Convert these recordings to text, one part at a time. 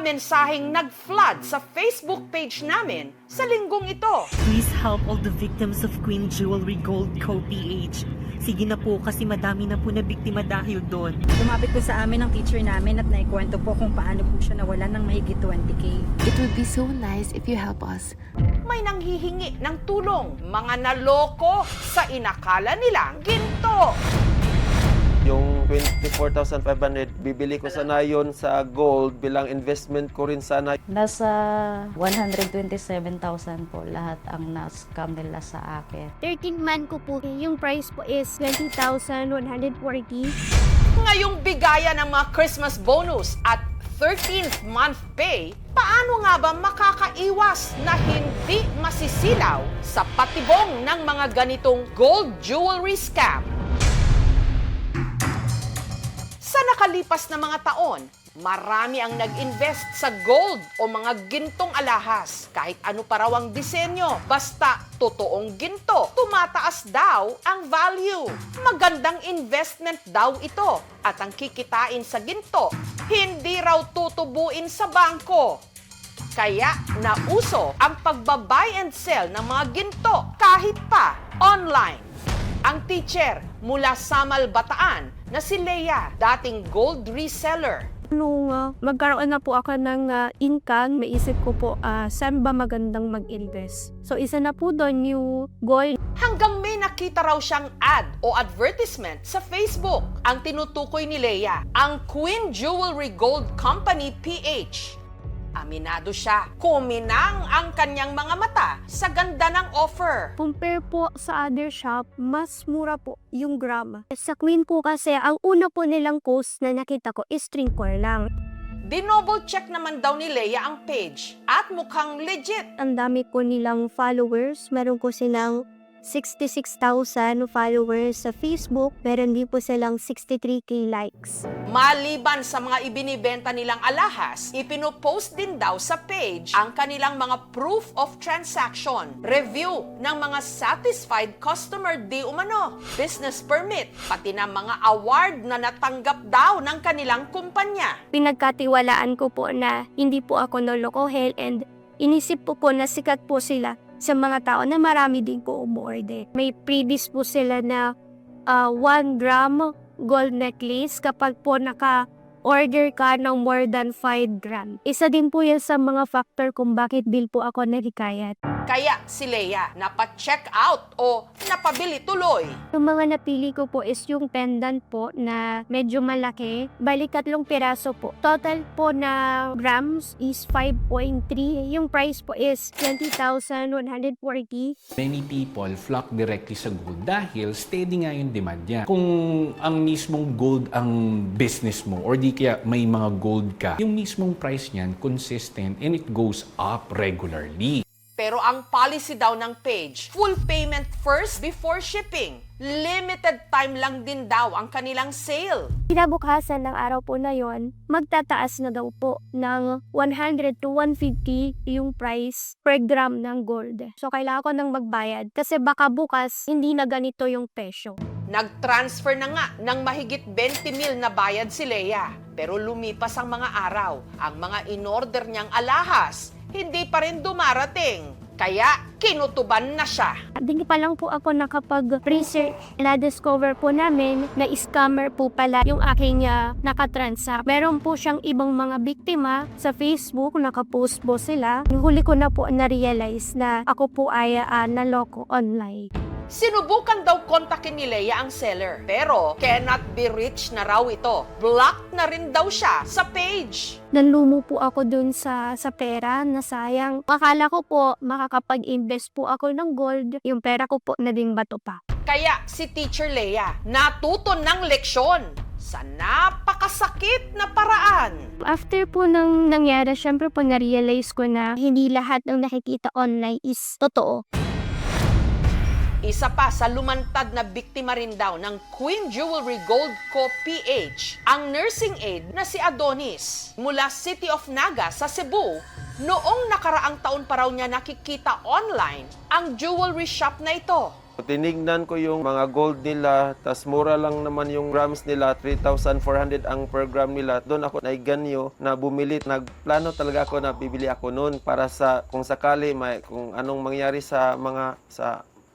mensaheng nag-flood sa Facebook page namin sa linggong ito. Please help all the victims of Queen Jewelry Gold Co. PH. Sige na po kasi madami na po na biktima dahil doon. Lumapit po sa amin ang teacher namin at naikwento po kung paano po siya nawalan ng mahigit 20K. It would be so nice if you help us. May nanghihingi ng tulong, mga naloko sa inakala nilang ginto. Yung 24,500, bibili ko sana yun sa gold bilang investment ko rin sana. Nasa 127,000 po lahat ang na-scam nila sa akin. 13 man ko po, yung price po is 20,140. Ngayong bigayan ng mga Christmas bonus at 13th month pay, paano nga ba makakaiwas na hindi masisilaw sa patibong ng mga ganitong gold jewelry scam? Sa nakalipas na mga taon, marami ang nag-invest sa gold o mga gintong alahas. Kahit ano pa raw ang disenyo, basta totoong ginto, tumataas daw ang value. Magandang investment daw ito. At ang kikitain sa ginto, hindi raw tutubuin sa bangko. Kaya nauso ang pagbabuy and sell ng mga ginto kahit pa online. Ang teacher mula Samal, Bataan na si Leia, dating gold reseller. Nung magkaroon na po ako ng income, maisip ko po saan ba magandang mag-invest. So isa na po doon yung gold. Hanggang may nakita raw siyang ad o advertisement sa Facebook. Ang tinutukoy ni Leia, ang Queen Jewelry Gold Company PH. Aminado siya, kuminang ang kanyang mga mata sa ganda ng offer. Compare po sa other shop, mas mura po yung gram. Sa Queen po kasi, ang una po nilang cost na nakita ko is string core lang. Dinoble check naman daw ni Leia ang page at mukhang legit. Ang dami ko nilang followers. Meron ko silang 66,000 followers sa Facebook, pero hindi po silang 63K likes. Maliban sa mga ibinibenta nilang alahas, ipinopost din daw sa page ang kanilang mga proof of transaction, review ng mga satisfied customer di umano, business permit, pati na mga award na natanggap daw ng kanilang kumpanya. Pinagkatiwalaan ko po na hindi po ako nolokohin and inisip po na sikat po sila sa mga tao na marami din po umorder. May previous po sila na 1 gram gold necklace kapag po naka-order ka ng more than 5 gram. Isa din po yan sa mga factor kung bakit din po ako nahikayat. Kaya si Leia napa-check out o napabili tuloy. Yung mga napili ko po is yung pendant po na medyo malaki. Bali 3 piraso po. Total po na grams is 5.3. Yung price po is 20,140. Many people flock directly sa gold dahil steady nga yung demand niya. Kung ang mismong gold ang business mo or di kaya may mga gold ka, yung mismong price niyan consistent and it goes up regularly. Pero ang policy daw ng page, full payment first before shipping. Limited time lang din daw ang kanilang sale. Kinabukasan ng araw po na yon, magtataas na daw po ng 100 to 150 yung price per gram ng gold. So kailangan ko nang magbayad kasi baka bukas hindi na ganito yung presyo. Nag-transfer na nga ng mahigit 20 mil na bayad si Leia. Pero lumipas ang mga araw, ang mga in-order niyang alahas, hindi pa rin dumarating. Kaya kinutuban na siya. Hindi pa lang po ako nakapag-research. Na-discover po namin na scammer po pala yung aking nakatransact. Meron po siyang ibang mga biktima sa Facebook, nakapost po sila. Huli ko na po na-realize na ako po ay naloko online. Sinubukan daw kontakin ni Leia ang seller, pero cannot be reached na raw ito. Blocked na rin daw siya sa page. Nanlumo po ako dun sa pera na sayang. Akala ko po makakapag-invest po ako ng gold. Yung pera ko po naging bato pa. Kaya si Teacher Leia natuto ng leksyon sa napakasakit na paraan. After po nang nangyari, syempre po na-realize ko na hindi lahat ng nakikita online is totoo. Isa pa sa lumantad na biktima rin daw ng Queen Jewelry Gold Co. PH, ang nursing aide na si Adonis mula City of Naga sa Cebu. Noong nakaraang taon pa raw niya nakikita online ang jewelry shop na ito. Tinignan ko yung mga gold nila, tas mura lang naman yung grams nila, 3,400 ang per gram nila. Doon ako naiganyo na bumili. Nagplano talaga ako na bibili ako noon para sa kung sakali kung anong mangyari sa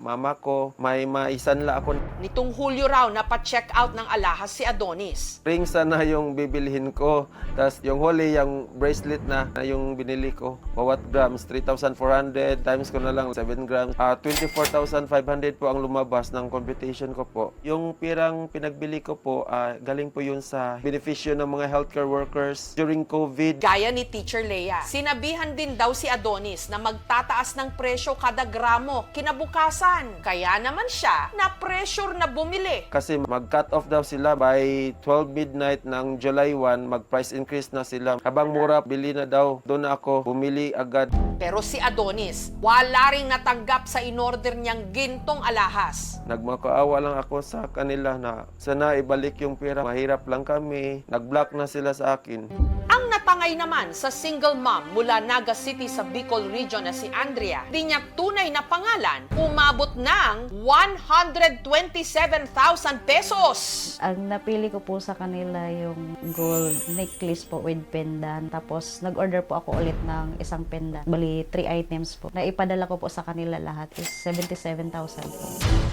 mama ko, may maisanla ako. Nitong Hulyo raw napacheck out ng alahas si Adonis. Ring sana yung bibilhin ko. Tapos yung huli, yung bracelet na yung binili ko. Bawat grams, 3,400 times ko na lang 7 grams. 24,500 po ang lumabas ng computation ko po. Yung pirang pinagbili ko po, galing po yun sa benepisyo ng mga healthcare workers during COVID. Gaya ni Teacher Leia, sinabihan din daw si Adonis na magtataas ng presyo kada gramo kinabukasan. Kaya naman siya na-pressure na bumili. Kasi mag-cut off daw sila by 12 midnight ng July 1, mag-price increase na sila. Habang mura, bili na daw. Doon na ako bumili agad. Pero si Adonis, wala ring natanggap sa inorder niyang gintong alahas. Nagmakaawa lang ako sa kanila na sana ibalik yung pera. Mahirap lang kami. Nag-block na sila sa akin. Ang natangay naman sa single mom mula Naga City sa Bicol Region na si Andrea, di niya tunay na pangalan, umabot ng 127,000 pesos. Ang napili ko po sa kanila yung gold necklace po with pendant. Tapos nag-order po ako ulit ng isang pendant. Bali, 3 items po. Naipadala ko po sa kanila lahat is 77,000 po.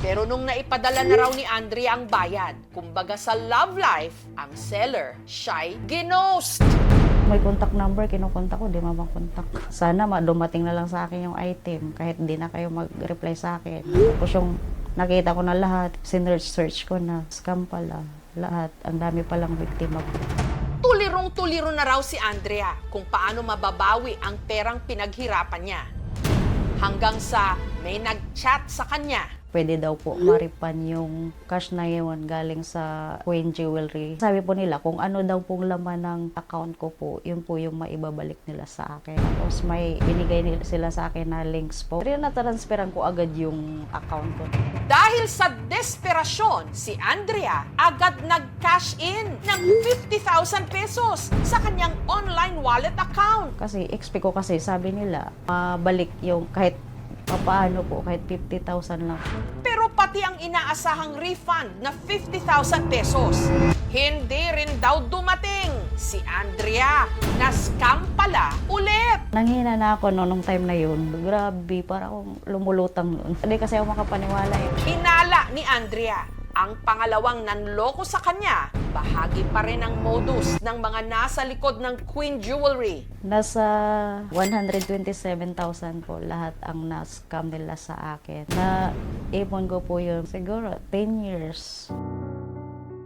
Pero nung naipadala na raw ni Andrea ang bayad, kumbaga sa love life, ang seller, siya'y ginost. May contact number, kinukontak ko, di makontak. Sana dumating na lang sa akin yung item, kahit di na kayo mag-reply sa akin. Tapos yung nakita ko na lahat, sinearch ko na, scam pala, lahat. Ang dami palang biktima ko. Tulirong-tuliro na raw si Andrea kung paano mababawi ang perang pinaghirapan niya. Hanggang sa may nag-chat sa kanya. Pwede daw po maripan yung cash na yun galing sa Queen Jewelry. Sabi po nila kung ano daw pong laman ng account ko po, yun po yung maibabalik nila sa akin. Tapos may binigay nila sila sa akin na links po. Pero na-transferan ko agad yung account ko. Dahil sa desperasyon, si Andrea agad nag-cash in ng 50,000 pesos sa kanyang online wallet account. Kasi expect ko kasi sabi nila, mabalik yung kahit paano po, kahit 50,000 lang. Pero pati ang inaasahang refund na 50,000 pesos, hindi rin daw dumating. Si Andrea, na-scam pala ulit. Nanghina na ako nung time na yun. Grabe, para akong lumulutang noon. Hindi kasi ako makapaniwala eh. Hinala ni Andrea ang pangalawang nanloko sa kanya. Bahagi pa rin ang modus ng mga nasa likod ng Queen Jewelry. Nasa 127,000 po lahat ang na-scam nila sa akin. Na-ipon ko po yun siguro 10 years.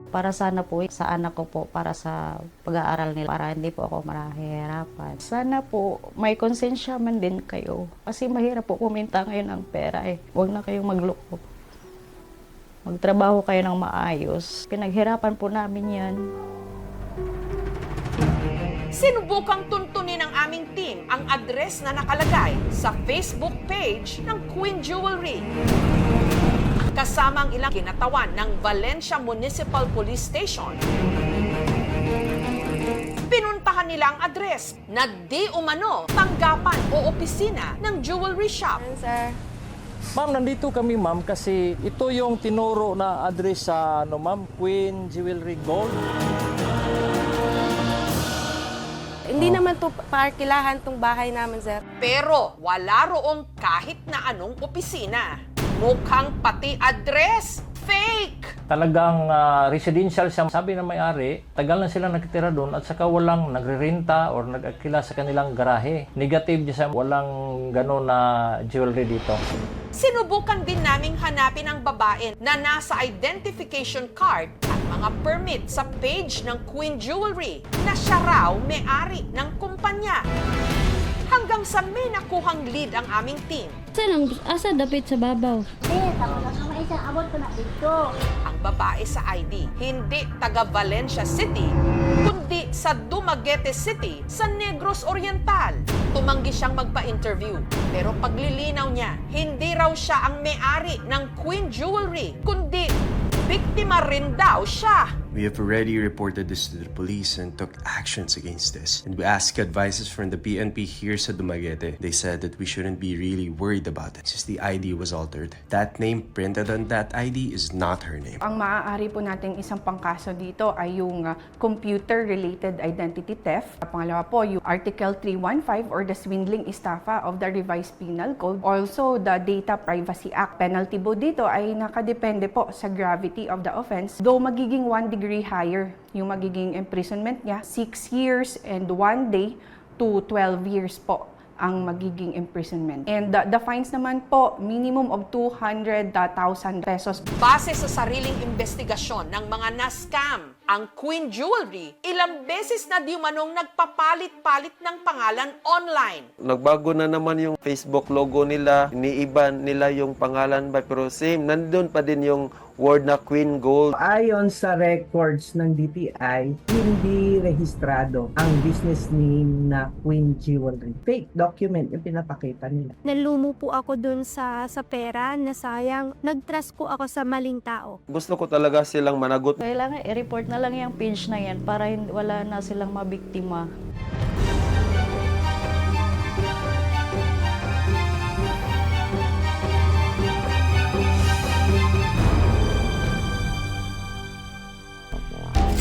Para sana po sa anak ko po, para sa pag-aaral nila, para hindi po ako mahihirapan. Sana po may konsensya man din kayo. Kasi mahirap po kumita ngayon ng pera eh. Huwag na kayong magloko. Magtrabaho kayo ng maayos. Pinaghirapan po namin yan. Sinubukang tuntunin ng aming team ang address na nakalagay sa Facebook page ng Queen Jewelry. Kasama ang ilang kinatawan ng Valencia Municipal Police Station. Pinuntahan nila ang address na di umano tanggapan o opisina ng jewelry shop. Ma'am, nandito kami ma'am kasi ito yung tinuro na address sa ma'am, Queen Jewelry Gold. Hindi naman to parkilahan tong bahay namin, sir. Pero wala roong kahit na anong opisina. Mukhang pati address fake! Talagang residential siya. Sabi na may-ari, tagal na sila nakitira doon at saka walang nagre-renta or nag-akila sa kanilang garahe. Negative siya, walang gano'n na jewelry dito. Sinubukan din naming hanapin ang babae na nasa identification card at mga permit sa page ng Queen Jewelry na siya raw may-ari ng kumpanya. Hanggang sa may nakuhang lead ang aming team. Asa dapit sa babaw? Ang babae sa ID, hindi taga Valencia City, kundi sa Dumaguete City sa Negros Oriental. Tumanggi siyang magpa-interview. Pero paglilinaw niya, hindi raw siya ang may-ari ng Queen Jewelry, kundi biktima rin daw siya. We have already reported this to the police and took actions against this. And we asked advices from the PNP here sa Dumaguete. They said that we shouldn't be really worried about it since the ID was altered. That name printed on that ID is not her name. Ang maaari po nating isang pangkaso dito ay yung computer-related identity theft. Pangalawa po, yung Article 315 or the swindling estafa of the Revised Penal Code. Also, the Data Privacy Act. Penalty po dito ay nakadepende po sa gravity of the offense. Though magiging 1 degree higher yung magiging imprisonment niya, 6 years and 1 day to 12 years po ang magiging imprisonment. And the fines naman po, minimum of 200,000 pesos. Base sa sariling investigasyon ng mga na-scam, ang Queen Jewelry, ilang beses na di manong nagpapalit-palit ng pangalan online. Nagbago na naman yung Facebook logo nila, iniiba nila yung pangalan ba, pero same, nandun pa din yung word na Queen Gold. Ayon sa records ng DTI, hindi rehistrado ang business name na Queen Jewelry. Fake document yung pinapakita nila. Nalumo po ako dun sa pera na sayang. Nag-trust ko ako sa maling tao. Gusto ko talaga silang managot. Kailangan i-report na lang yung page na yan para wala na silang mabiktima.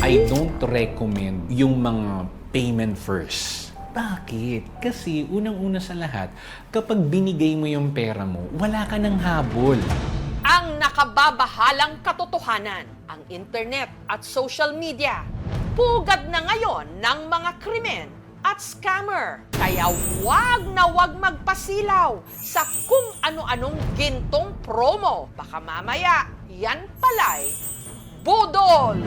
I don't recommend yung mga payment first. Bakit? Kasi unang-una sa lahat, kapag binigay mo yung pera mo, wala ka ng habol. Ang nakababahalang katotohanan, ang internet at social media, pugad na ngayon ng mga krimen at scammer. Kaya wag na wag magpasilaw sa kung ano-anong gintong promo. Baka mamaya, yan pala'y budol!